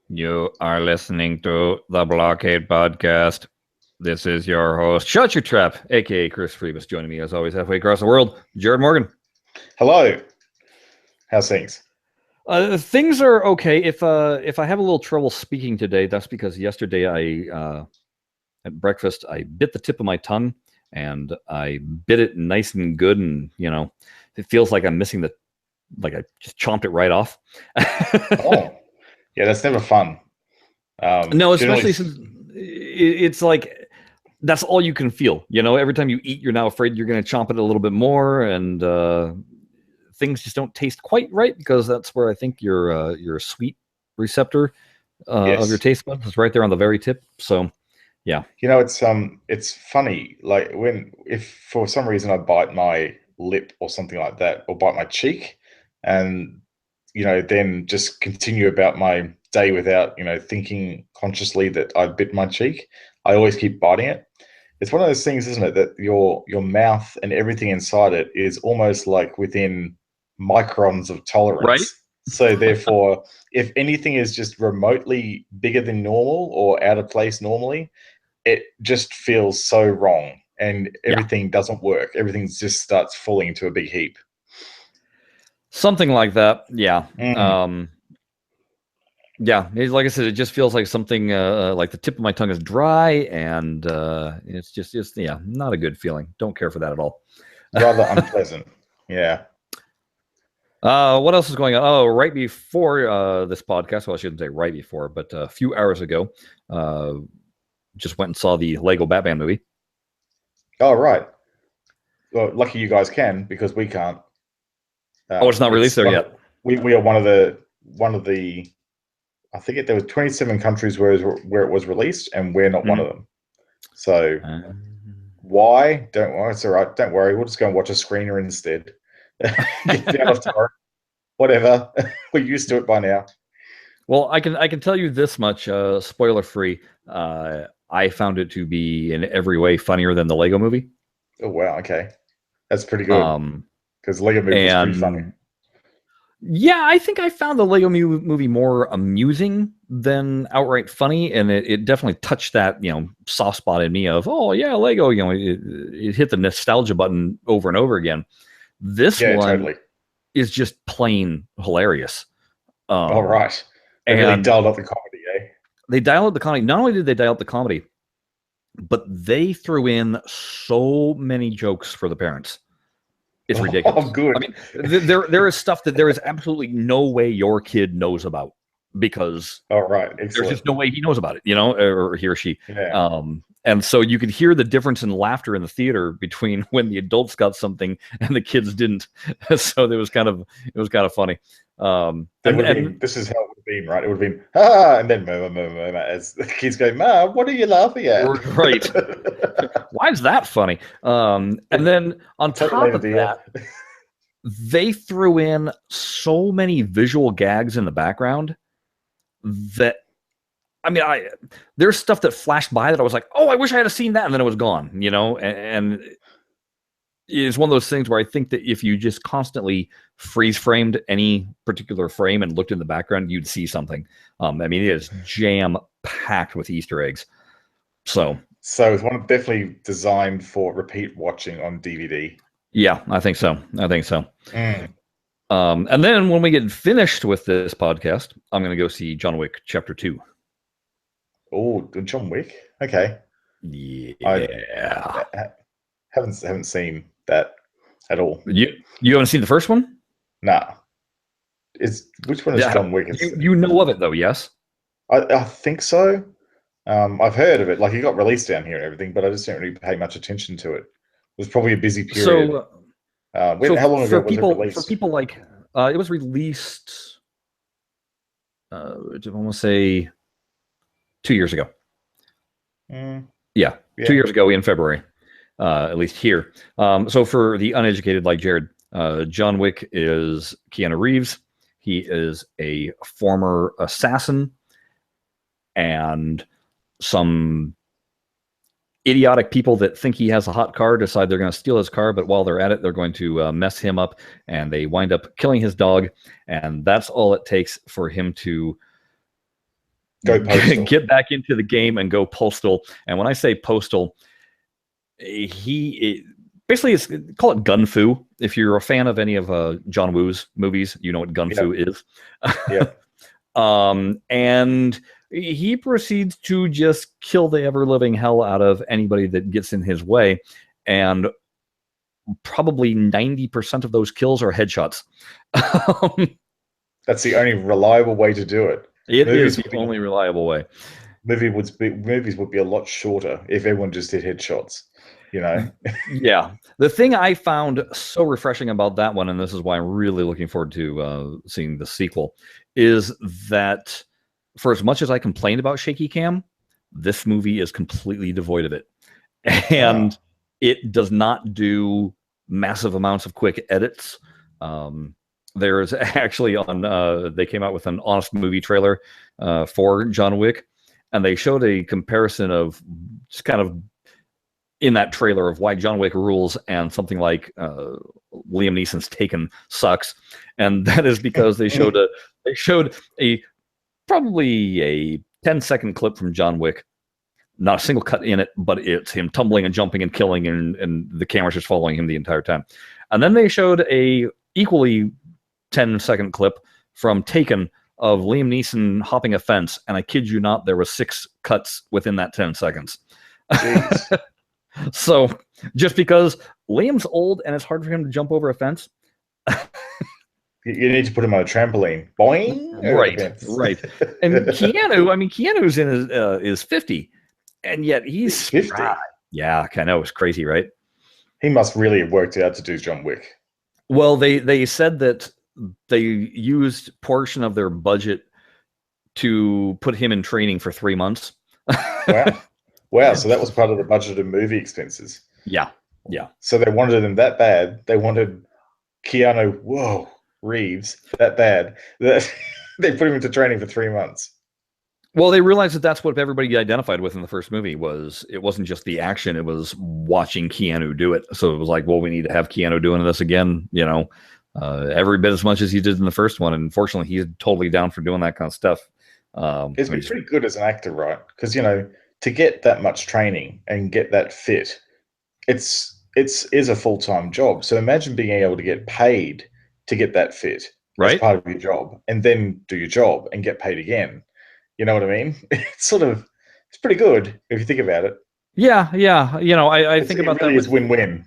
You are listening to the BlahCade Podcast. This is your host, Shut Your Trap, aka Chris Freebus. Joining me as always halfway across the world, Jared Morgan. Hello. How's things? Things are okay. If I have a little trouble speaking today, that's because yesterday at breakfast I bit the tip of my tongue and I bit it nice and good, and it feels like I'm missing I just chomped it right off. Oh. Yeah, that's never fun. No, especially since it's like that's all you can feel. Every time you eat, you're now afraid you're going to chomp it a little bit more, and things just don't taste quite right because that's where I think your sweet receptor of your taste buds is right there on the very tip. So, yeah. It's funny. Like if for some reason I bite my lip or something like that, or bite my cheek, and then just continue about my day without, thinking consciously that I bit my cheek. I always keep biting it. It's one of those things, isn't it, that your mouth and everything inside it is almost like within microns of tolerance. Right. So therefore, if anything is just remotely bigger than normal or out of place normally, it just feels so wrong and everything doesn't work. Everything just starts falling into a big heap. Something like that, yeah. Yeah, like I said, it just feels like something like the tip of my tongue is dry, and it's just not a good feeling. Don't care for that at all. Rather unpleasant. Yeah. What else is going on? Oh, right before this podcast, well, I shouldn't say right before, but a few hours ago, just went and saw the Lego Batman movie. Oh, right. Well, lucky you guys can, because we can't. It's not released there yet. We are one of the. I think there was 27 countries where it was released, and we're not one of them. So why? Don't worry, it's all right. Don't worry. We'll just go and watch a screener instead. Get down off tomorrow. Whatever. We're used to it by now. Well, I can tell you this much, spoiler free. I found it to be in every way funnier than the Lego movie. Oh wow, okay. That's pretty good. Because Lego movie is pretty funny. Yeah, I think I found the Lego movie more amusing than outright funny, and it definitely touched that soft spot in me of Lego. It hit the nostalgia button over and over again. This one totally is just plain hilarious. All right, and really dialed up the comedy, eh? They dialed up the comedy. Not only did they dial up the comedy, but they threw in so many jokes for the parents. It's ridiculous. Oh, good. I mean, there is stuff that there is absolutely no way your kid knows about because there's just no way he knows about it, or he or she. Yeah. And so you could hear the difference in laughter in the theater between when the adults got something and the kids didn't. So it was kind of funny. This is how it would have been, right? It would have been and then murmur as the kids go, "Ma, what are you laughing at?" Right. Why is that funny? And then on top of that, they threw in so many visual gags in the background that there's stuff that flashed by that I was like, "Oh, I wish I had seen that," and then it was gone. And it's one of those things where I think that if you just constantly freeze framed any particular frame and looked in the background, you'd see something. It is jam packed with Easter eggs. So it's one definitely designed for repeat watching on DVD. Yeah, I think so. And then when we get finished with this podcast, I'm going to go see John Wick Chapter 2. Oh, John Wick. Okay. Yeah. I haven't seen that at all. You haven't seen the first one? Nah. Which one is John Wick? You know of it though, yes? I think so. I've heard of it. Like, it got released down here and everything, but I just didn't really pay much attention to it. It was probably a busy period. How long ago was it released? For people like, it was released, I want to say 2 years ago. Yeah, 2 years ago in February, at least here. So for the uneducated like Jared, John Wick is Keanu Reeves. He is a former assassin, and some idiotic people that think he has a hot car decide they're going to steal his car, but while they're at it, they're going to mess him up, and they wind up killing his dog, and that's all it takes for him to Go postal. Get back into the game and go postal. And when I say postal, basically it's call it gun fu. If you're a fan of any of John Woo's movies, you know what gun fu is. Yeah. And he proceeds to just kill the ever-living hell out of anybody that gets in his way. And probably 90% of those kills are headshots. That's the only reliable way to do it. It is the only reliable way. Movies would be a lot shorter if everyone just did headshots, you know? Yeah. The thing I found so refreshing about that one, and this is why I'm really looking forward to seeing the sequel, is that for as much as I complained about shaky cam, this movie is completely devoid of it. And it does not do massive amounts of quick edits. There's actually they came out with an honest movie trailer for John Wick, and they showed a comparison of just kind of in that trailer of why John Wick rules and something like Liam Neeson's Taken sucks. And that is because they showed probably a 10-second clip from John Wick. Not a single cut in it, but it's him tumbling and jumping and killing, and the camera's just following him the entire time. And then they showed a equally 10-second clip from Taken of Liam Neeson hopping a fence, and I kid you not, there was 6 cuts within that 10 seconds. So just because Liam's old and it's hard for him to jump over a fence, you need to put him on a trampoline. Boing! Right. And Keanu's in his 50, and yet he's 50. Yeah, I know, it's crazy, right? He must really have worked out to do John Wick. Well, they said that they used portion of their budget to put him in training for 3 months. Wow. So that was part of the budget of movie expenses. Yeah. So they wanted him that bad. They wanted Keanu, Reeves, that bad, that they put him into training for 3 months. Well, they realized that that's what everybody identified with in the first movie. It wasn't just the action, it was watching Keanu do it. So it was like, well, we need to have Keanu doing this again, every bit as much as he did in the first one. And fortunately, he's totally down for doing that kind of stuff. He's been pretty good as an actor, right? Because, to get that much training and get that fit, it's a full-time job. So imagine being able to get paid to get that fit as part of your job, and then do your job and get paid again. You know what I mean? It's pretty good if you think about it. Yeah. I think about really that. It's win-win.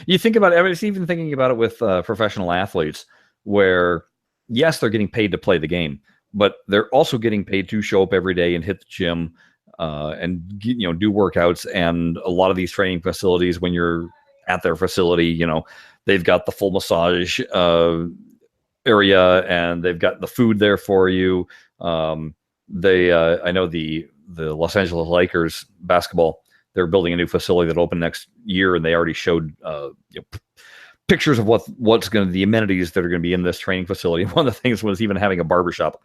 You think about it. It's even thinking about it with professional athletes, where yes, they're getting paid to play the game, but they're also getting paid to show up every day and hit the gym and do workouts. And a lot of these training facilities, when you're at their facility, they've got the full massage area, and they've got the food there for you. I know the Los Angeles Lakers basketball, they're building a new facility that'll open next year, and they already showed pictures of what's going to the amenities that are going to be in this training facility. One of the things was even having a barbershop.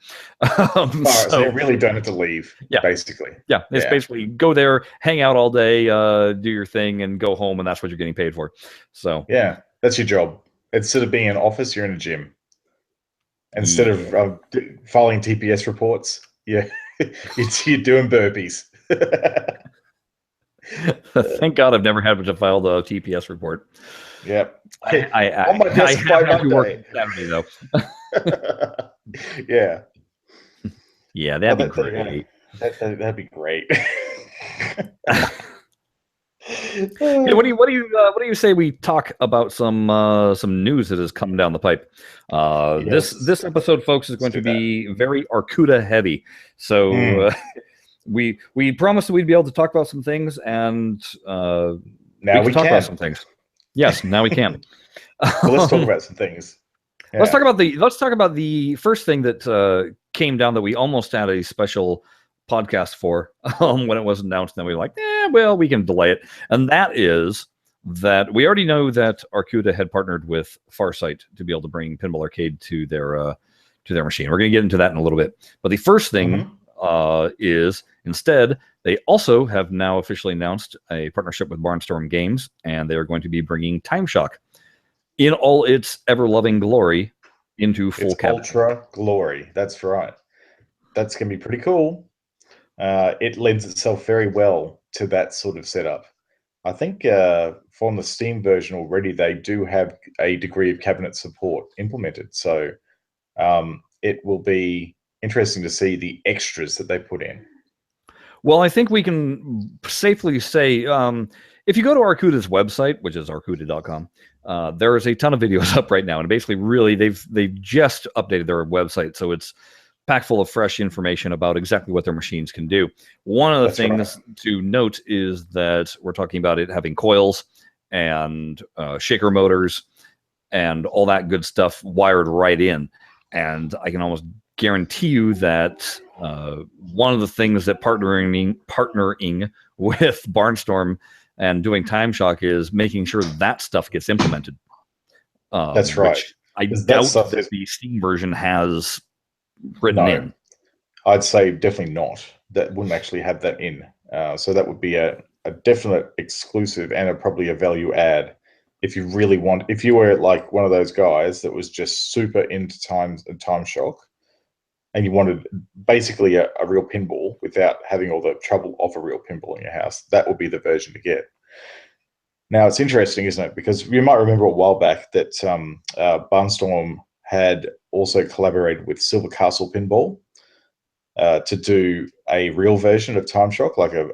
So you really don't have to leave. Yeah, basically. Yeah, it's basically go there, hang out all day, do your thing, and go home, and that's what you're getting paid for. So yeah, that's your job. Instead of being in an office, you're in a gym. Instead of filing TPS reports, you're doing burpees. Thank God I've never had to file the TPS report. Yep. I on my desk by to work Monday. Saturday, though. Yeah. Yeah, that'd be great. That'd be great. Hey, what do you say we talk about some news that has come down the pipe? This episode, folks, is going to be very Arcooda heavy. So we promised that we'd be able to talk about some things, and now we can talk about some things. Yes, now we can. Well, let's talk about some things. Yeah. Let's talk about the first thing that came down that we almost had a special podcast for when it was announced, and then we were like, we can delay it. And that is that we already know that Arcooda had partnered with Farsight to be able to bring Pinball Arcade to their machine. We're going to get into that in a little bit. But the first thing is instead they also have now officially announced a partnership with Barnstorm Games, and they are going to be bringing Time Shock in all its ever-loving glory into full cabinet. Ultra glory. That's right. that's going to be pretty cool. It lends itself very well to that sort of setup. I think from the Steam version already, they do have a degree of cabinet support implemented. So it will be interesting to see the extras that they put in. Well, I think we can safely say, if you go to Arcooda's website, which is arcooda.com, there is a ton of videos up right now, and basically, really, they've just updated their website, so it's packed full of fresh information about exactly what their machines can do. One of the things to note is that we're talking about it having coils and shaker motors and all that good stuff wired right in, and I can almost guarantee you that one of the things that partnering with Barnstorm and doing Time Shock is making sure that stuff gets implemented. That's right. I doubt that the Steam version has written in. I'd say definitely not. That wouldn't actually have that in. So that would be a definite exclusive and probably a value add. If you really want, if you were like one of those guys that was just super into Time Shock, and you wanted basically a real pinball without having all the trouble of a real pinball in your house, that would be the version to get. Now, it's interesting, isn't it? Because you might remember a while back that Barnstorm had also collaborated with Silver Castle Pinball to do a real version of Time Shock, like a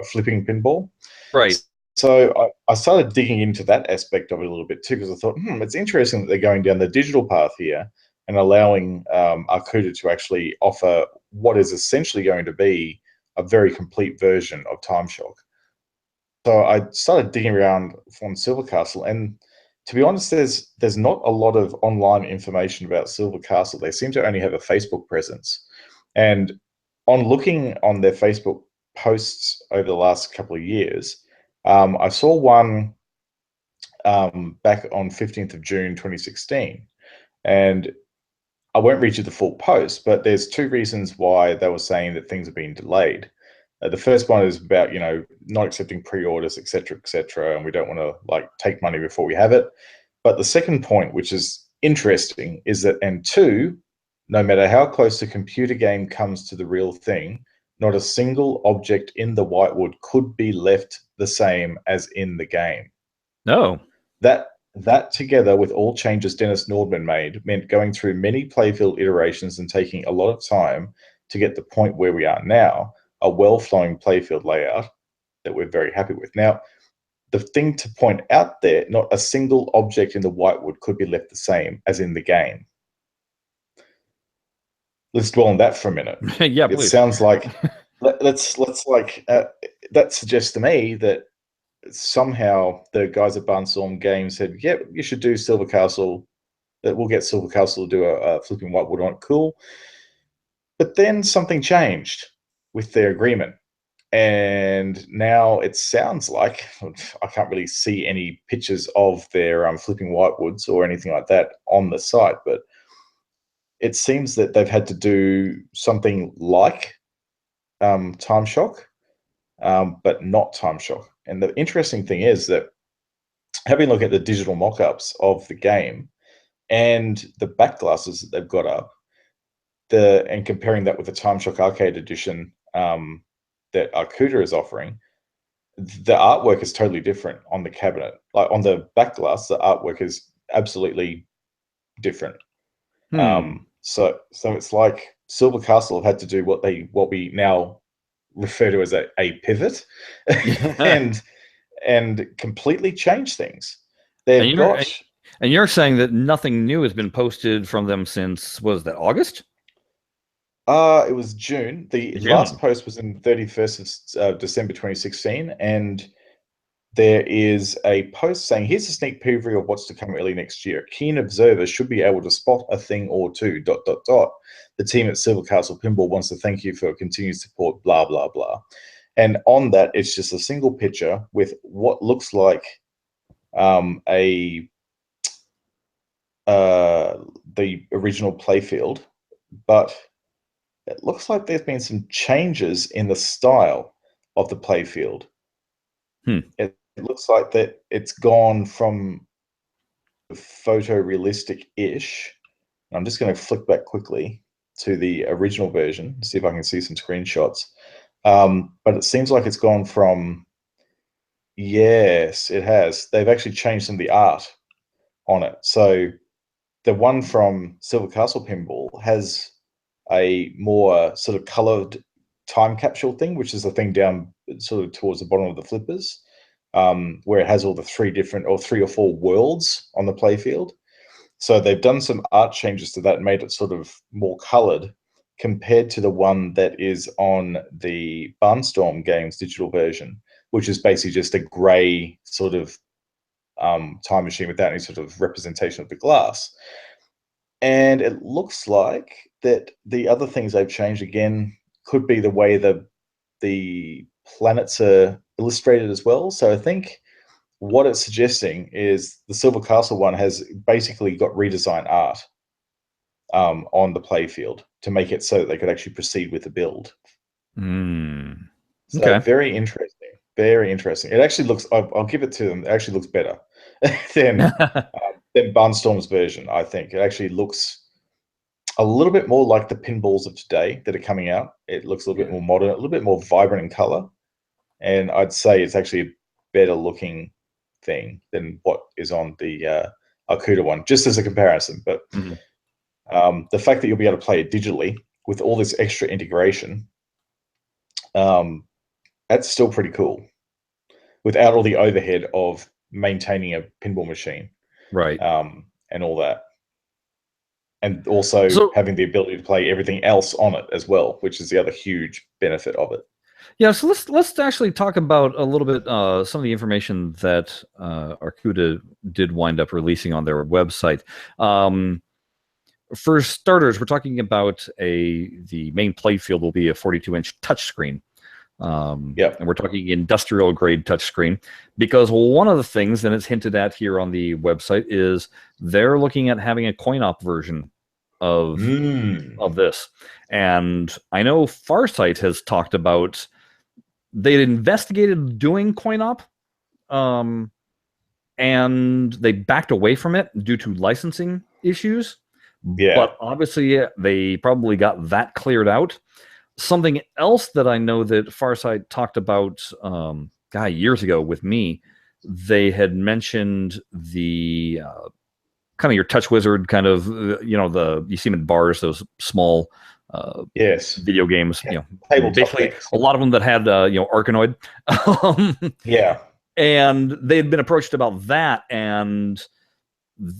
flipping pinball. Right. So I started digging into that aspect of it a little bit too, because I thought, it's interesting that they're going down the digital path here and allowing Arcooda to actually offer what is essentially going to be a very complete version of Time Shock. So I started digging around from Silver Castle, and to be honest, there's not a lot of online information about Silver Castle. They seem to only have a Facebook presence. And on looking on their Facebook posts over the last couple of years, I saw one back on 15th of June 2016, and I won't read you the full post, but there's two reasons why they were saying that things have been delayed. The first one is about, not accepting pre-orders, et cetera, and we don't want to take money before we have it. But the second point, which is interesting, is that, and two, no matter how close the computer game comes to the real thing, not a single object in the whitewood could be left the same as in the game. No. That together with all changes Dennis Nordman made meant going through many playfield iterations and taking a lot of time to get the point where we are now, a well-flowing playfield layout that we're very happy with. Now, the thing to point out there, not a single object in the whitewood could be left the same as in the game. Let's dwell on that for a minute. Yeah, please. It sounds like that suggests to me that somehow the guys at Barnstorm Games said, "Yep, you should do Silver Castle. That we'll get Silver Castle to do a flipping whitewood on it. Cool." But then something changed with their agreement, and now it sounds like I can't really see any pictures of their flipping whitewoods or anything like that on the site, but it seems that they've had to do something like Time Shock, but not Time Shock. And the interesting thing is that having a look at the digital mock-ups of the game and the back glasses that they've got up, and comparing that with the Time Shock Arcade Edition that Arcooda is offering, the artwork is totally different on the cabinet. Like on the back glass, the artwork is absolutely different. So it's like Silver Castle have had to do what we now refer to as a pivot and completely change things. And you're saying that nothing new has been posted from them since, what was that, August? It was June. The last post was in 31st of December 2016, and there is a post saying, "Here's a sneak preview of what's to come early next year. Keen observers should be able to spot a thing or two, ... The team at Silver Castle Pinball wants to thank you for your continued support, blah, blah, blah." And on that, it's just a single picture with what looks like the original playfield, but it looks like there's been some changes in the style of the playfield. It looks like that it's gone from photorealistic-ish. I'm just going to flick back quickly to the original version, see if I can see some screenshots. But it seems like it's gone from, yes, it has. They've actually changed some of the art on it. So the one from Silver Castle Pinball has a more sort of colored time capsule thing, which is the thing down sort of towards the bottom of the flippers, where it has all the three or four worlds on the playfield. So they've done some art changes to that and made it sort of more colored compared to the one that is on the Barnstorm Games digital version, which is basically just a gray sort of time machine without any sort of representation of the glass. And it looks like that the other things they've changed again could be the way the planets are illustrated as well. So I think what it's suggesting is the Silver Castle one has basically got redesigned art on the playfield to make it so that they could actually proceed with the build. So very interesting. Very interesting. It actually looks, I'll give it to them, it actually looks better than Barnstorm's version, I think. It actually looks a little bit more like the pinballs of today that are coming out. It looks a little bit more modern, a little bit more vibrant in color. And I'd say it's actually a better looking thing than what is on the Arcooda one, just as a comparison. But the fact that you'll be able to play it digitally with all this extra integration, that's still pretty cool, without all the overhead of maintaining a pinball machine, right? And all that, and also having the ability to play everything else on it as well, which is the other huge benefit of it. Yeah, so let's actually talk about a little bit some of the information that Arcooda did wind up releasing on their website. For starters, we're talking about the main playfield will be a 42-inch touchscreen. And we're talking industrial grade touchscreen, because one of the things, and it's hinted at here on the website, is they're looking at having a coin-op version of this. And I know Farsight has talked about they'd investigated doing coin-op, and they backed away from it due to licensing issues. But obviously they probably got that cleared out. Something else that I know that Farsight talked about years ago with me, they had mentioned the kind of your touch wizard kind of, you see them in bars, those small video games, basically a lot of them that had Arkanoid. And they had been approached about that, and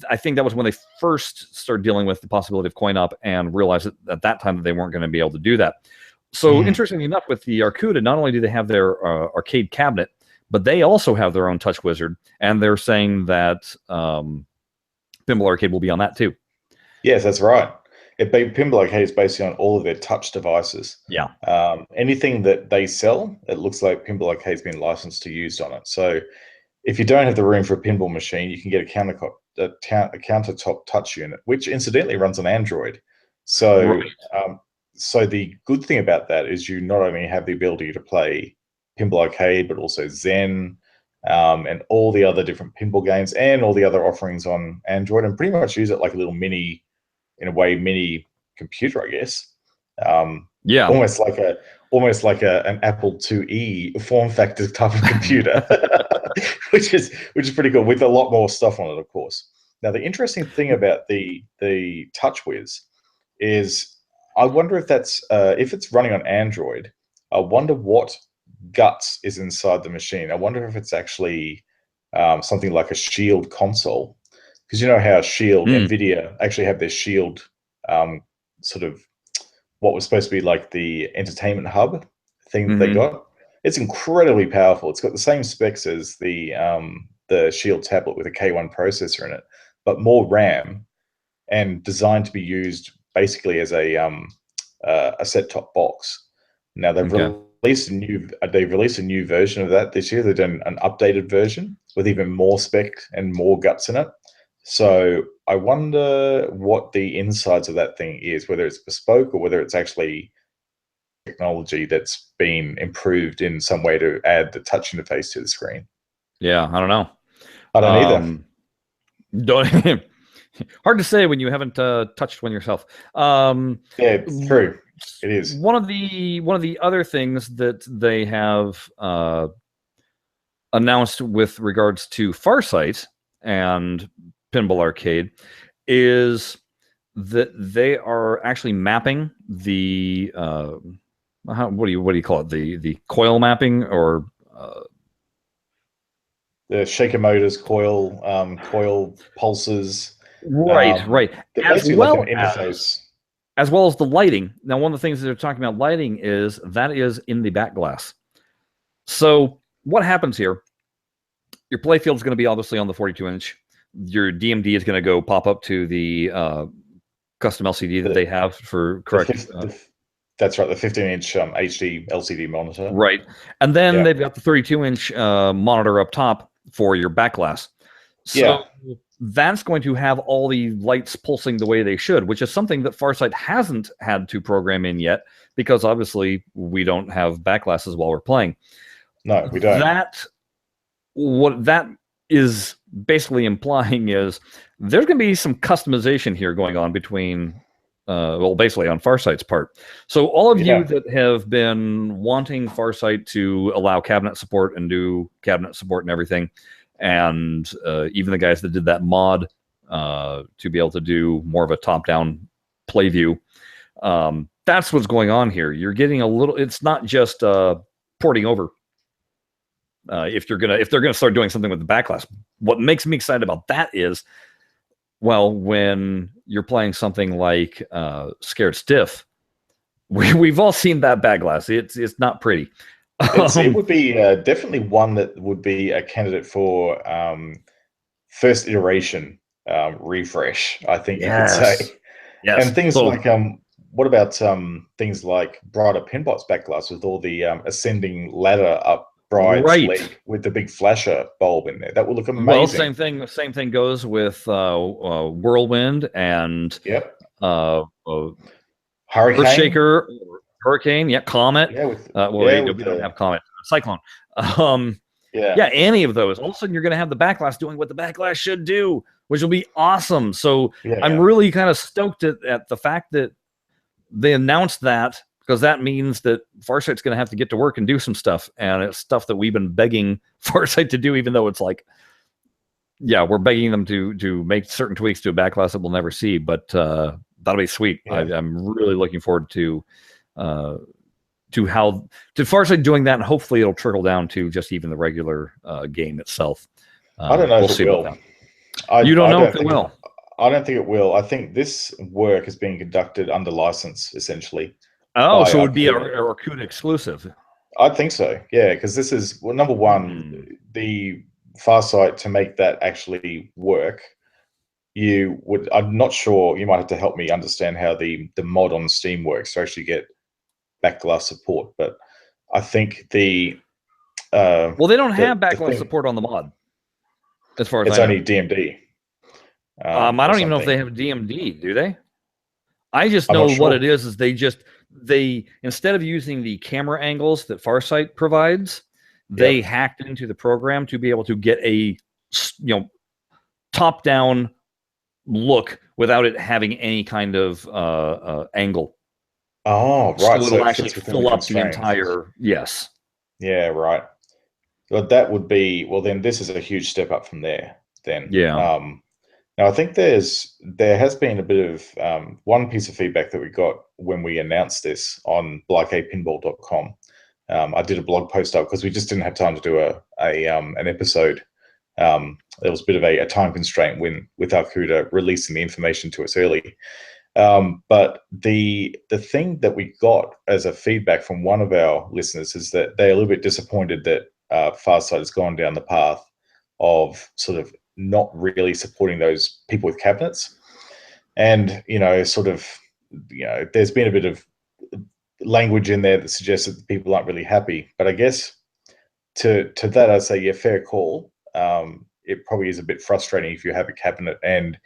I think that was when they first started dealing with the possibility of coin-op and realized at that time that they weren't going to be able to do that. So interestingly enough, with the Arcooda, not only do they have their arcade cabinet, but they also have their own touch wizard, and they're saying that Pinball Arcade will be on that too. Yes, that's right. Pinball Arcade is basically on all of their touch devices. Anything that they sell, it looks like Pinball Arcade's been licensed to use on it. So if you don't have the room for a pinball machine, you can get a countertop touch unit, which incidentally runs on Android. So so the good thing about that is you not only have the ability to play Pinball Arcade, but also Zen, and all the other different pinball games and all the other offerings on Android, and pretty much use it like a little mini computer, I guess. Almost like an Apple IIe form factor type of computer, which is pretty cool, with a lot more stuff on it, of course. Now, the interesting thing about the TouchWiz is, I wonder if that's if it's running on Android, I wonder what guts is inside the machine. I wonder if it's actually something like a Shield console, because you know how Shield, NVIDIA actually have their Shield sort of what was supposed to be like the entertainment hub thing that they got. It's incredibly powerful. It's got the same specs as the Shield tablet with a K1 processor in it, but more RAM, and designed to be used basically as a set-top box. Now they've released a new version of that this year. They've done an updated version with even more spec and more guts in it. So I wonder what the insides of that thing is, whether it's bespoke or whether it's actually technology that's been improved in some way to add the touch interface to the screen. Yeah, I don't know. I don't either. Hard to say when you haven't touched one yourself. Yeah, it's true. It is. One of the other things that they have announced with regards to Farsight and Pinball Arcade is that they are actually mapping the what do you call it, the coil mapping, or the shaker motors, coil pulses. Right. As well like an interface. As well as the lighting. Now, one of the things that they're talking about lighting is in the back glass. So what happens here? Your playfield is going to be obviously on the 42-inch. Your DMD is going to go pop up to the custom LCD that they have for correct. That's right, the 15-inch HD LCD monitor. Right. And then they've got the 32-inch monitor up top for your back glass. So that's going to have all the lights pulsing the way they should, which is something that Farsight hasn't had to program in yet, because obviously we don't have back glasses while we're playing. No, we don't. What that is basically implying is there's going to be some customization here going on between, basically on Farsight's part. So all of you that have been wanting Farsight to allow cabinet support and do cabinet support and everything, and even the guys that did that mod to be able to do more of a top-down play view, that's what's going on here. You're getting a little. It's not just porting over. If they're gonna start doing something with the back glass, what makes me excited about that is, well, when you're playing something like Scared Stiff, we've all seen that back glass. It's not pretty. It would be definitely one that would be a candidate for first iteration refresh, I think you could say. Yes. And things like, what about things like Brighter Pinbot's back glass with all the ascending ladder up bride's leg with the big flasher bulb in there? That would look amazing. Well, same thing goes with Whirlwind and Hurricane. Earthshaker, Hurricane, Comet. We don't have Comet. Cyclone. Any of those. All of a sudden, you're going to have the back glass doing what the back glass should do, which will be awesome. So I'm really kind of stoked at the fact that they announced that, because that means that Farsight's going to have to get to work and do some stuff, and it's stuff that we've been begging Farsight to do, even though it's like, we're begging them to make certain tweaks to a back glass that we'll never see, but that'll be sweet. I'm really looking forward to Farsight doing that, and hopefully it'll trickle down to just even the regular game itself. I don't know if it will. You don't know if it will? I don't think it will. I think this work is being conducted under license, essentially. Oh, so it would be a Arcooda exclusive. I think so, yeah, because this is, well, number one, the Farsight, to make that actually work, I'm not sure, you might have to help me understand how the mod on Steam works to actually get back glass support, but I think they don't have back glass support on the mod, as far as it's only DMD. I don't even know if they have DMD, do they? I just know what it is they instead of using the camera angles that Farsight provides, they hacked into the program to be able to get a top-down look without it having any kind of angle. Oh, right. So it'll actually fill up the entire. Yes. Yeah, right. But that would be, well, then this is a huge step up from there. Then now, I think there has been a bit of one piece of feedback that we got when we announced this on BlahCadePinball.com. I did a blog post up because we just didn't have time to do an episode. There was a bit of a time constraint with Arcooda releasing the information to us early. But the thing that we got as a feedback from one of our listeners is that they're a little bit disappointed that Farsight has gone down the path of sort of not really supporting those people with cabinets. And, there's been a bit of language in there that suggests that people aren't really happy. But I guess to that, I'd say, fair call. It probably is a bit frustrating if you have a cabinet and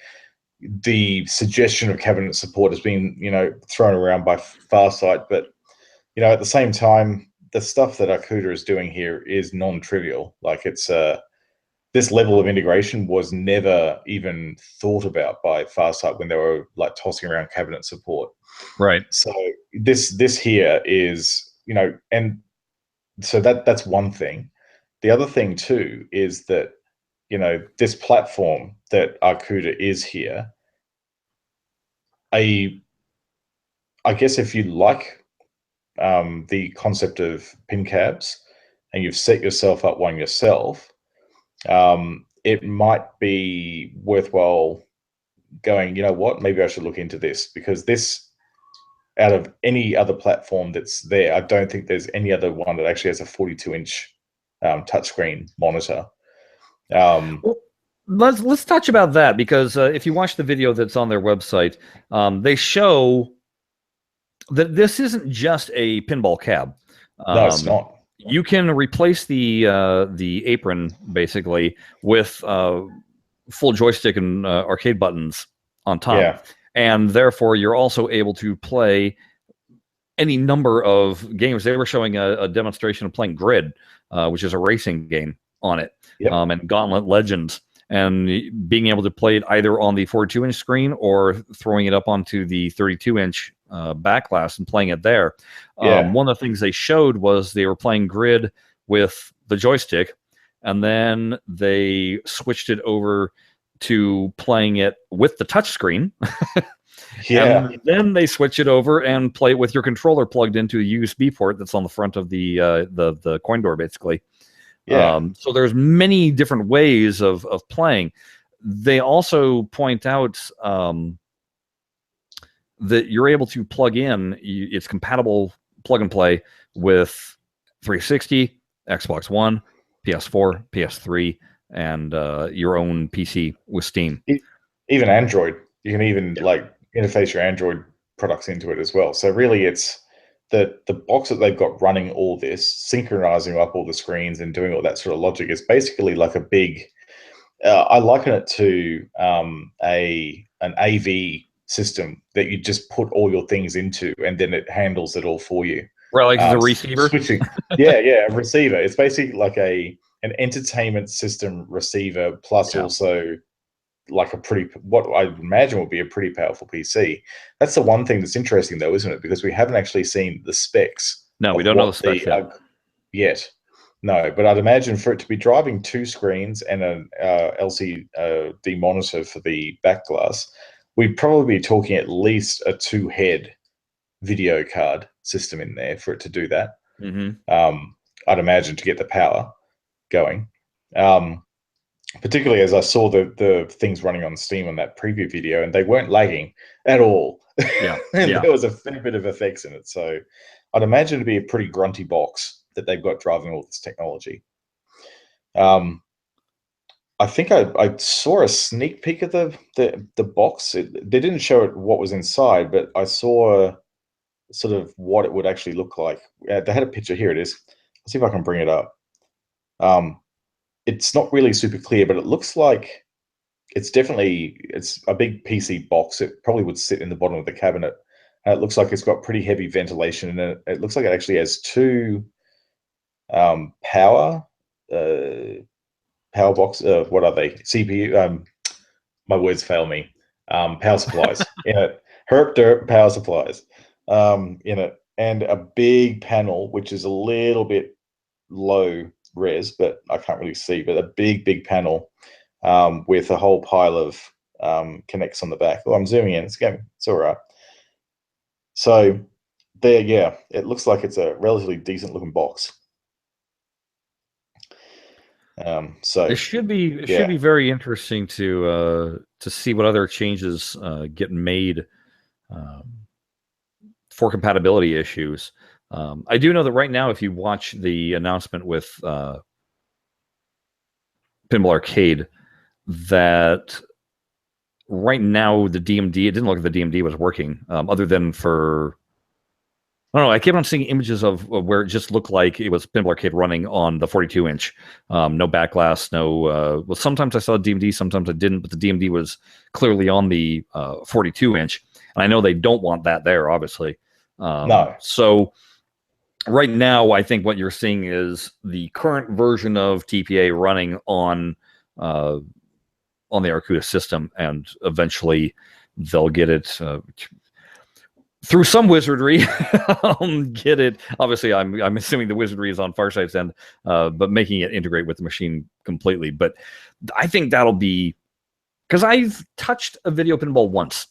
the suggestion of cabinet support has been, thrown around by Farsight. But, at the same time, the stuff that Arcooda is doing here is non-trivial. Like, it's this level of integration was never even thought about by Farsight when they were like tossing around cabinet support. Right. So this here is, and so that's one thing. The other thing too is that, this platform that Arcooda is here, I guess if you like the concept of pin cabs and you've set yourself up one yourself, it might be worthwhile going, you know what, maybe I should look into this, because this, out of any other platform that's there, I don't think there's any other one that actually has a 42-inch touchscreen monitor. Well, let's touch about that, because if you watch the video that's on their website, they show that this isn't just a pinball cab. No, it's not. You can replace the apron basically with full joystick and arcade buttons on top. Yeah. And therefore, you're also able to play any number of games. They were showing a demonstration of playing Grid, which is a racing game, on it, yep. And Gauntlet Legends, and being able to play it either on the 42-inch screen or throwing it up onto the 32-inch back glass and playing it there. Yeah. One of the things they showed was they were playing Grid with the joystick, and then they switched it over to playing it with the touchscreen. Yeah. And then they switch it over and play it with your controller plugged into a USB port that's on the front of the coin door, basically. Yeah. So there's many different ways of playing. They also point out that you're able to plug in. It's compatible plug and play with 360, Xbox One, PS4, PS3, and your own PC with Steam. Even Android. You can even interface your Android products into it as well. So really, it's the box that they've got running all this, synchronizing up all the screens and doing all that sort of logic, is basically like a big. I liken it to an AV system that you just put all your things into, and then it handles it all for you. Right, like the receiver. Switching. Yeah, a receiver. It's basically like an entertainment system receiver, plus also like what I imagine will be a pretty powerful PC. That's the one thing that's interesting, though, isn't it? Because we haven't actually seen the specs. No, we don't know the specs yet. No, but I'd imagine for it to be driving 2 screens and an LCD monitor for the back glass, we'd probably be talking at least a 2-head video card system in there for it to do that. Mm-hmm. I'd imagine, to get the power going. Particularly as I saw the things running on Steam on that preview video, and they weren't lagging at all. Yeah. And there was a fair bit of effects in it. So I'd imagine it'd be a pretty grunty box that they've got driving all this technology. I think I saw a sneak peek of the box. They didn't show it what was inside, but I saw sort of what it would actually look like. They had a picture. Here it is. Let's see if I can bring it up. It's not really super clear, but it looks like it's a big PC box. It probably would sit in the bottom of the cabinet. And it looks like it's got pretty heavy ventilation in it. It looks like it actually has 2 power box. What are they? CPU. My words fail me. Power supplies in it. Herp derp power supplies in it, and a big panel, which is a little bit low res, but I can't really see. But a big panel with a whole pile of connects on the back. Oh, I'm zooming in. It's all right. So there, yeah, it looks like it's a relatively decent looking box. So it should be very interesting to see what other changes get made for compatibility issues. I do know that right now, if you watch the announcement with Pinball Arcade, that right now the DMD, it didn't look like the DMD was working, other than for, I don't know, I kept on seeing images of where it just looked like it was Pinball Arcade running on the 42-inch. No back glass, no, well, sometimes I saw DMD, sometimes I didn't, but the DMD was clearly on the 42-inch. And I know they don't want that there, obviously. No. So right now, I think what you're seeing is the current version of TPA running on on the Arcooda system, and eventually they'll get it through some wizardry. Get it. Obviously, I'm assuming the wizardry is on Farsight's end, but making it integrate with the machine completely. But I think that'll be, because I've touched a video pinball once.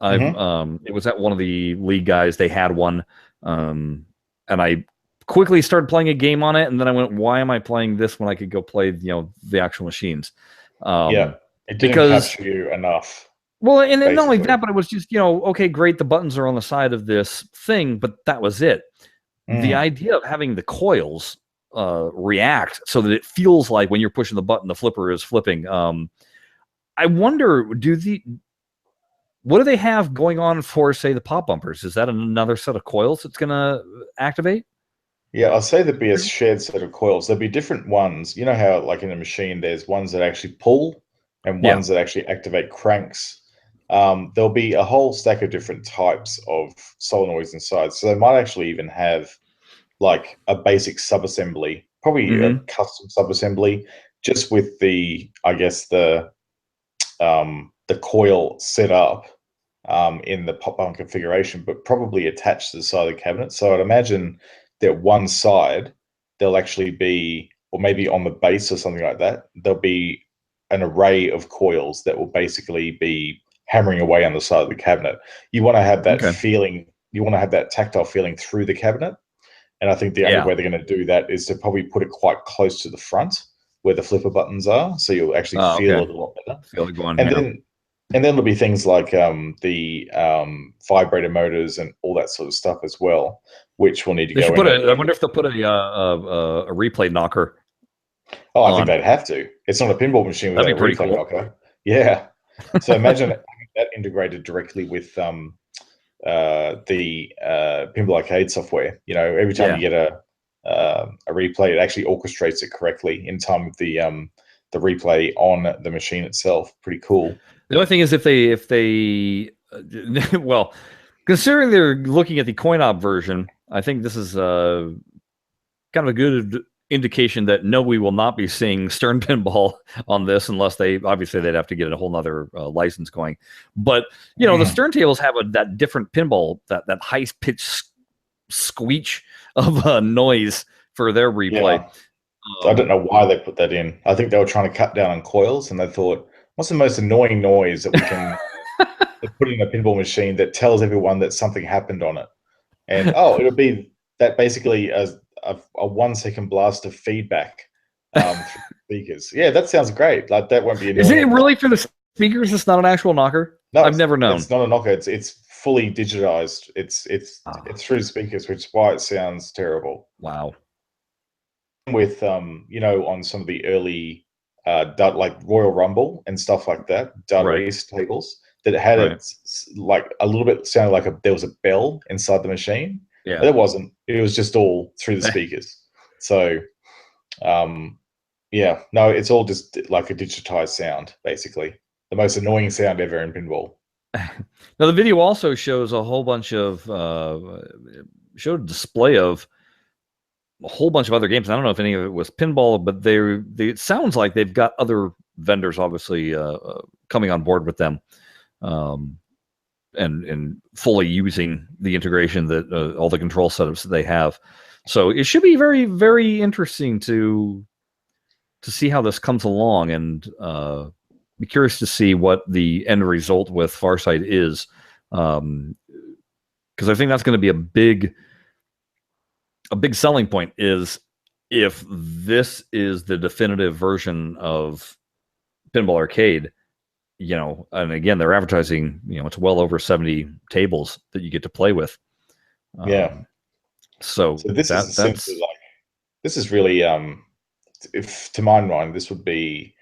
It was at one of the league guys. They had one, and I quickly started playing a game on it, and then I went, "Why am I playing this when I could go play, the actual machines?" It didn't capture you enough. Well, and then not only that, but it was just, okay, great, the buttons are on the side of this thing, but that was it. The idea of having the coils react so that it feels like when you're pushing the button, the flipper is flipping. I wonder, what do they have going on for, say, the pop bumpers? Is that another set of coils that's going to activate? Yeah, I'll say there'd be a shared set of coils. There'll be different ones. You know how, like in a machine, there's ones that actually pull and ones that actually activate cranks. There'll be a whole stack of different types of solenoids inside. So they might actually even have like a basic subassembly, probably a custom subassembly, just with the, I guess, the coil set up in the pop bump configuration, but probably attached to the side of the cabinet. So I'd imagine that one side, there'll actually be, or maybe on the base or something like that, there'll be an array of coils that will basically be hammering away on the side of the cabinet. You want to have that feeling, you want to have that tactile feeling through the cabinet. And I think the only way they're going to do that is to probably put it quite close to the front where the flipper buttons are. So you'll actually feel it a lot better. Feel it going, and then there'll be things like the vibrator motors and all that sort of stuff as well, which will need to go in. I wonder if they'll put a replay knocker. Oh, I think they'd have to. It's not a pinball machine without a replay knocker. Yeah. So imagine having that integrated directly with the Pinball Arcade software. Every time you get a replay, it actually orchestrates it correctly in time with the replay on the machine itself. Pretty cool. The only thing is if they well, considering they're looking at the coin-op version, I think this is kind of a good indication that no, we will not be seeing Stern Pinball on this unless they'd have to get a whole nother license going. But the Stern tables have that different pinball, that high pitched squeak of noise for their replay. Yeah. I don't know why they put that in. I think they were trying to cut down on coils, and they thought, what's the most annoying noise that we can put in a pinball machine that tells everyone that something happened on it? And it'll be that basically a 1 second blast of feedback through the speakers. Yeah, that sounds great. Like, that won't be annoying. Is it really through the speakers? It's not an actual knocker? No, I've never known. It's not a knocker. It's fully digitized. It's through the speakers, which is why it sounds terrible. Wow. With on some of the early like Royal Rumble and stuff like that, Data East tables, that had it like a little bit sounded like there was a bell inside the machine. Yeah, but it wasn't. It was just all through the speakers. So, it's all just like a digitized sound, basically. The most annoying sound ever in pinball. Now, the video also shows a whole bunch of showed a display of a whole bunch of other games. I don't know if any of it was pinball, but it sounds like they've got other vendors obviously coming on board with them. And fully using the integration that all the control setups that they have. So it should be very, very interesting to see how this comes along, and be curious to see what the end result with Farsight is. Because I think that's going to be a big selling point, is if this is the definitive version of Pinball Arcade. And again, they're advertising, it's well over 70 tables that you get to play with. So this is really, if to my mind, this would be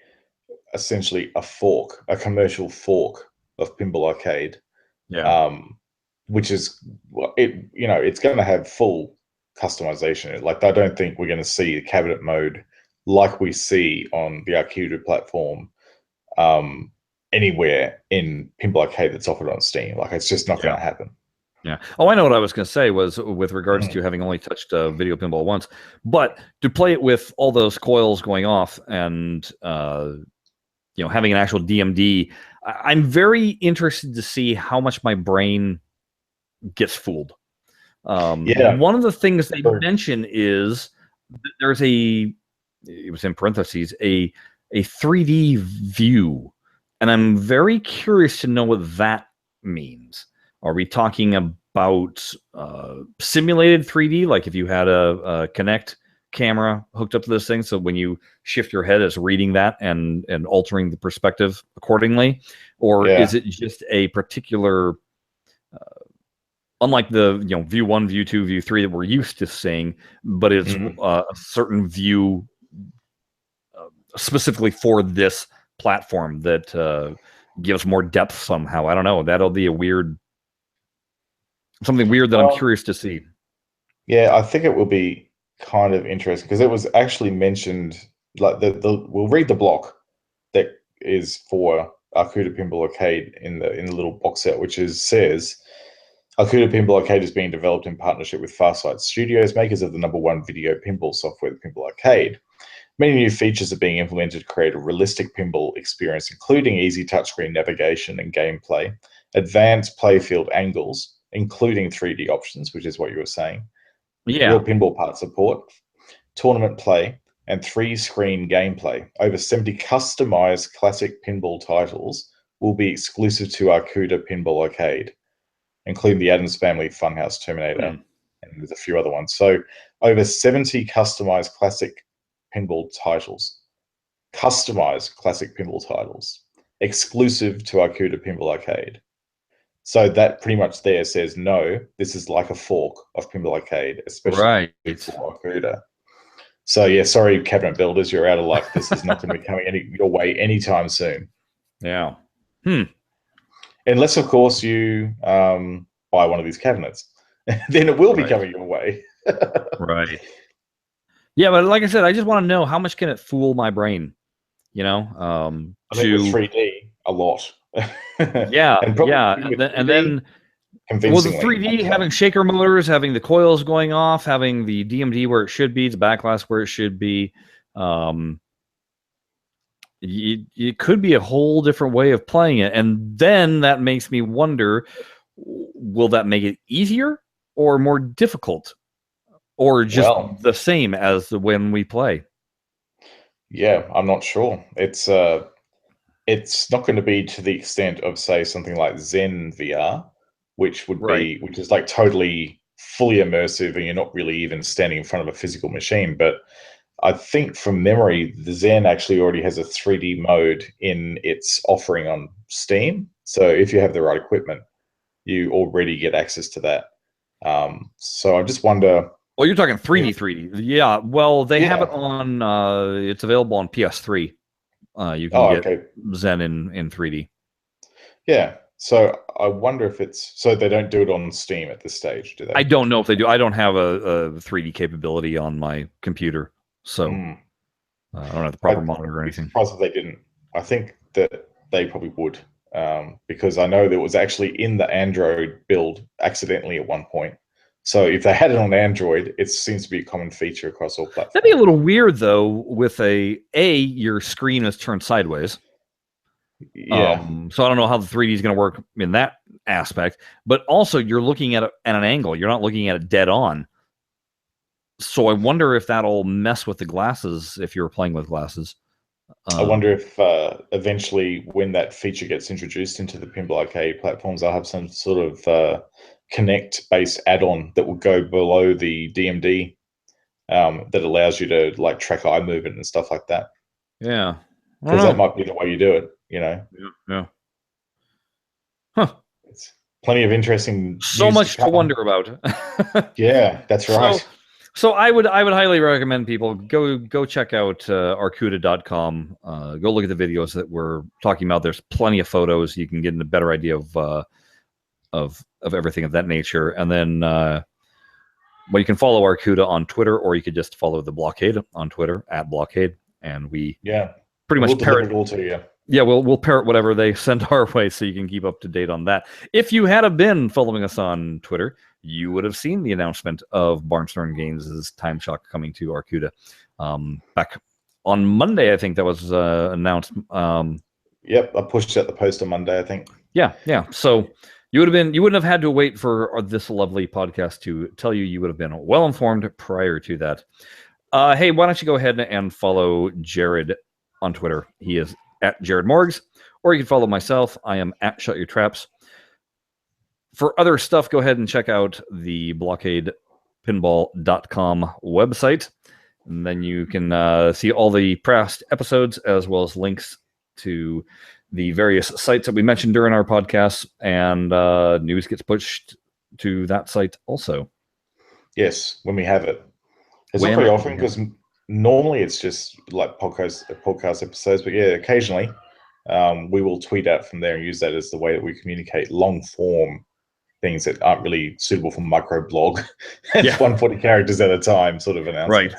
essentially a commercial fork of Pinball Arcade. Yeah. Which is it's going to have full customization. Like, I don't think we're going to see the cabinet mode like we see on the Arcooda platform. Anywhere in Pinball Arcade that's offered on Steam. Like, it's just not going to happen. Yeah. Oh, I know what I was going to say was with regards to having only touched video pinball once, but to play it with all those coils going off and having an actual DMD, I'm very interested to see how much my brain gets fooled. One of the things they mention is there's it was in parentheses, a 3D view. And I'm very curious to know what that means. Are we talking about simulated 3D? Like if you had a Kinect camera hooked up to this thing, so when you shift your head, it's reading that and altering the perspective accordingly? Or is it just a particular, unlike the view 1, view 2, view 3 that we're used to seeing, but it's a certain view specifically for this platform that gives more depth somehow? I don't know. That'll be something weird that I'm curious to see. Yeah, I think it will be kind of interesting because it was actually mentioned, like we'll read the block that is for Arcooda Pinball Arcade in the little box set, which says Arcooda Pinball Arcade is being developed in partnership with Farsight Studios, makers of the #1 video pinball software, the Pinball Arcade. Many new features are being implemented to create a realistic pinball experience, including easy touchscreen navigation and gameplay, advanced playfield angles, including 3D options, which is what you were saying, real pinball part support, tournament play, and 3-screen gameplay. Over 70 customized classic pinball titles will be exclusive to Arcooda Pinball Arcade, including the Addams Family, Funhouse, Terminator, and there's a few other ones. So over 70 customized classic pinball titles, exclusive to Arcooda Pinball Arcade. So that pretty much there says, no, this is like a fork of Pinball Arcade, especially for Arcooda. So yeah, sorry, cabinet builders, you're out of luck. This is not going to be coming your way anytime soon. Yeah. Unless, of course, you buy one of these cabinets. Then it will be coming your way. Right. Yeah, but like I said, I just want to know how much can it fool my brain, I think with 3D, a lot. And then was the 3D having shaker motors, having the coils going off, having the DMD where it should be, the backlash where it should be. It could be a whole different way of playing it. And then that makes me wonder, will that make it easier or more difficult? Or just the same as when we play? Yeah, I'm not sure. It's not going to be to the extent of, say, something like Zen VR, which is like totally fully immersive, and you're not really even standing in front of a physical machine. But I think from memory, the Zen actually already has a 3D mode in its offering on Steam. So if you have the right equipment, you already get access to that. So I just wonder. Well, you're talking 3D. Yeah. Well, they have it on. It's available on PS3. You can get Zen in 3D. Yeah. So I wonder if so they don't do it on Steam at this stage, do they? I don't know if they do. I don't have a 3D capability on my computer, so I don't have the proper monitor or anything. I'm surprised if they didn't. I think that they probably would, because I know that it was actually in the Android build accidentally at one point. So if they had it on Android, it seems to be a common feature across all platforms. That'd be a little weird, though, with your screen is turned sideways. Yeah. So I don't know how the 3D is going to work in that aspect. But also, you're looking at it at an angle. You're not looking at it dead on. So I wonder if that'll mess with the glasses if you're playing with glasses. I wonder if eventually, when that feature gets introduced into the Pinball Arcade platforms, I'll have some sort of Connect-based add-on that will go below the DMD that allows you to like track eye movement and stuff like that. Yeah, because that might be the way you do it. Yeah. Huh. It's plenty of interesting. So much to wonder about. Yeah, that's right. So I would highly recommend people go check out Arcooda.com. Go look at the videos that we're talking about. There's plenty of photos. You can get a better idea of everything of that nature. And then you can follow Arcooda on Twitter, or you could just follow the BlahCade on Twitter @BlahCade, and we pretty much parrot it all to you. Yeah, we'll parrot whatever they send our way, so you can keep up to date on that. If you had been following us on Twitter, you would have seen the announcement of Barnstorm Games' Time Shock coming to Arcooda back on Monday, I think that was announced. Yep, I pushed out the post on Monday, I think. Yeah. So you wouldn't have had to wait for this lovely podcast to tell you. You would have been well informed prior to that. Hey, why don't you go ahead and follow Jared on Twitter? He is at Jared Morgs, or you can follow myself. I am at Shut Your Traps. For other stuff, go ahead and check out the BlahCadePinball.com website. And then you can see all the past episodes as well as links to the various sites that we mentioned during our podcast. And news gets pushed to that site also. Yes, when we have it. It's not very often because normally it's just like podcast episodes. But yeah, occasionally we will tweet out from there and use that as the way that we communicate long form things that aren't really suitable for microblog. It's 140 characters at a time sort of announcements.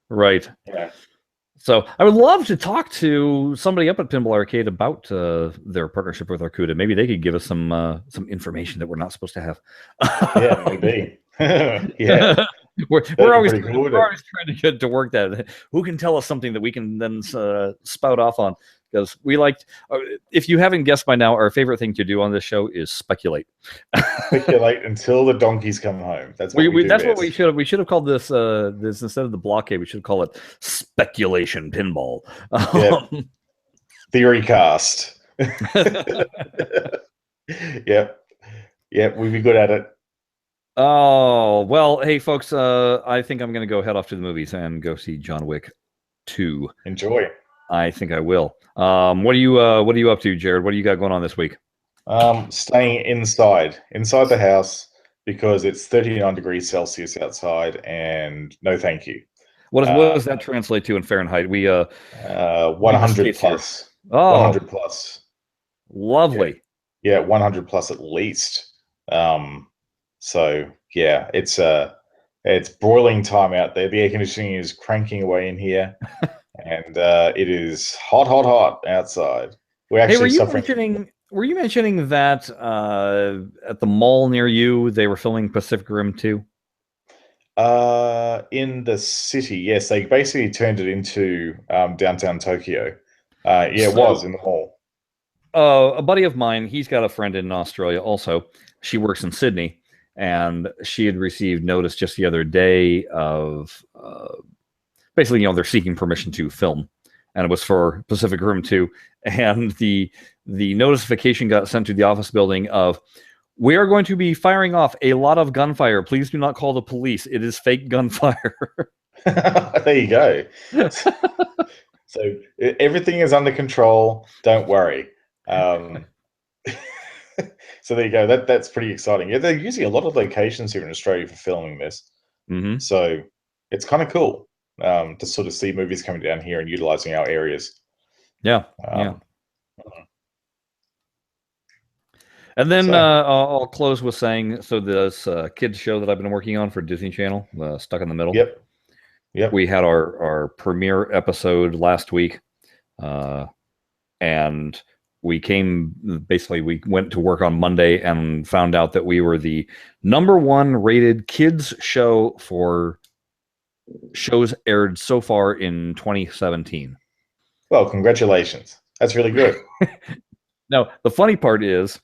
Right. Yeah. So I would love to talk to somebody up at Pinball Arcade about their partnership with Arcooda. Maybe they could give us some information that we're not supposed to have. Yeah, maybe. Yeah. We're always trying to get to work that. Who can tell us something that we can then spout off on? Because we like, if you haven't guessed by now, our favorite thing to do on this show is speculate. Speculate until the donkeys come home. That's what we do. That's what we should have. We should have called this instead of the BlahCade. We should call it Speculation Pinball. Theory cast. Yep. We'd be good at it. Oh well, hey folks. I think I'm going to go head off to the movies and go see John Wick 2. Enjoy. I think I will. What are you up to, Jared? What do you got going on this week? Staying inside the house because it's 39 degrees Celsius outside, and no thank you. What does that translate to in Fahrenheit? 100 plus. Oh, 100 plus. Lovely. Yeah, 100 plus at least. So yeah, it's broiling time out there. The air conditioning is cranking away in here. And it is hot outside. We're actually suffering. Were you mentioning that at the mall near you they were filming Pacific Rim 2? In the city, yes. They basically turned it into downtown Tokyo. It was in the mall. A buddy of mine, he's got a friend in Australia also. She works in Sydney, and she had received notice just the other day of... basically, they're seeking permission to film, and it was for Pacific Rim 2. And the notification got sent to the office building of, we are going to be firing off a lot of gunfire. Please do not call the police. It is fake gunfire. There you go. So everything is under control. Don't worry. So there you go. That's pretty exciting. Yeah, they're using a lot of locations here in Australia for filming this. Mm-hmm. So it's kind of cool. To sort of see movies coming down here and utilizing our areas. Yeah. And then I'll close with saying, so this kids show that I've been working on for Disney Channel, Stuck in the Middle. Yep. We had our premiere episode last week, and we went to work on Monday and found out that we were the #1 rated kids show for shows aired so far in 2017. Well, congratulations. That's really good. Now, the funny part is,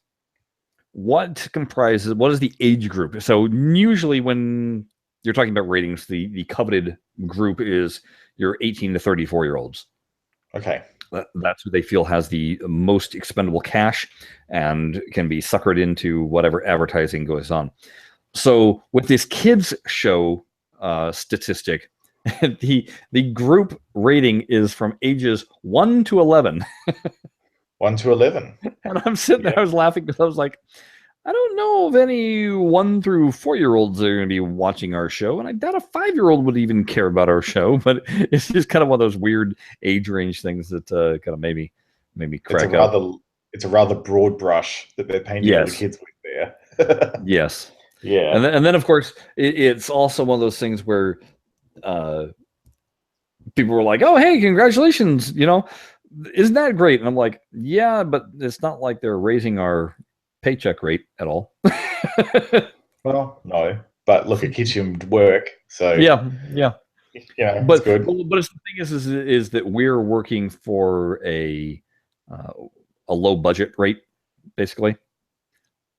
what is the age group? So usually when you're talking about ratings, the coveted group is your 18 to 34-year-olds. Okay. That's who they feel has the most expendable cash and can be suckered into whatever advertising goes on. So with this kids show statistic, the group rating is from ages 1 to 11. 1 to 11. And I'm sitting there, I was laughing because I was like, I don't know if any 1 through 4-year-olds are going to be watching our show, and I doubt a 5-year-old would even care about our show. But it's just kind of one of those weird age range things that kind of made me crack up. It's a rather broad brush that they're painting the kids with there. Yes. Yeah. And then of course, it's also one of those things where people were like, "Oh, hey, congratulations! Isn't that great?" And I'm like, "Yeah, but it's not like they're raising our paycheck rate at all." Well, no, but look, it keeps you work. So yeah. Yeah, but good. But it's, the thing is that we're working for a low budget rate, basically.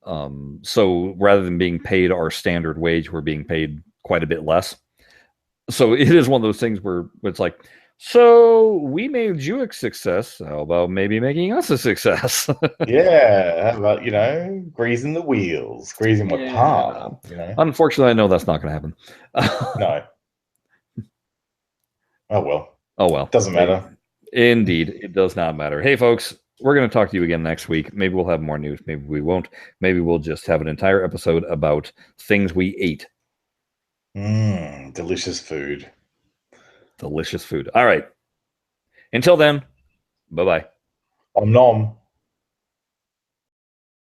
So rather than being paid our standard wage, we're being paid quite a bit less. So it is one of those things where it's like, so we made you a success. How about maybe making us a success? Yeah, how about, greasing the wheels, greasing my palm, Unfortunately, I know that's not going to happen. No. Oh, well. Oh, well. Doesn't matter. Indeed, it does not matter. Hey, folks, we're going to talk to you again next week. Maybe we'll have more news. Maybe we won't. Maybe we'll just have an entire episode about things we ate. Delicious food. Delicious food. All right. Until then, bye-bye. Om nom.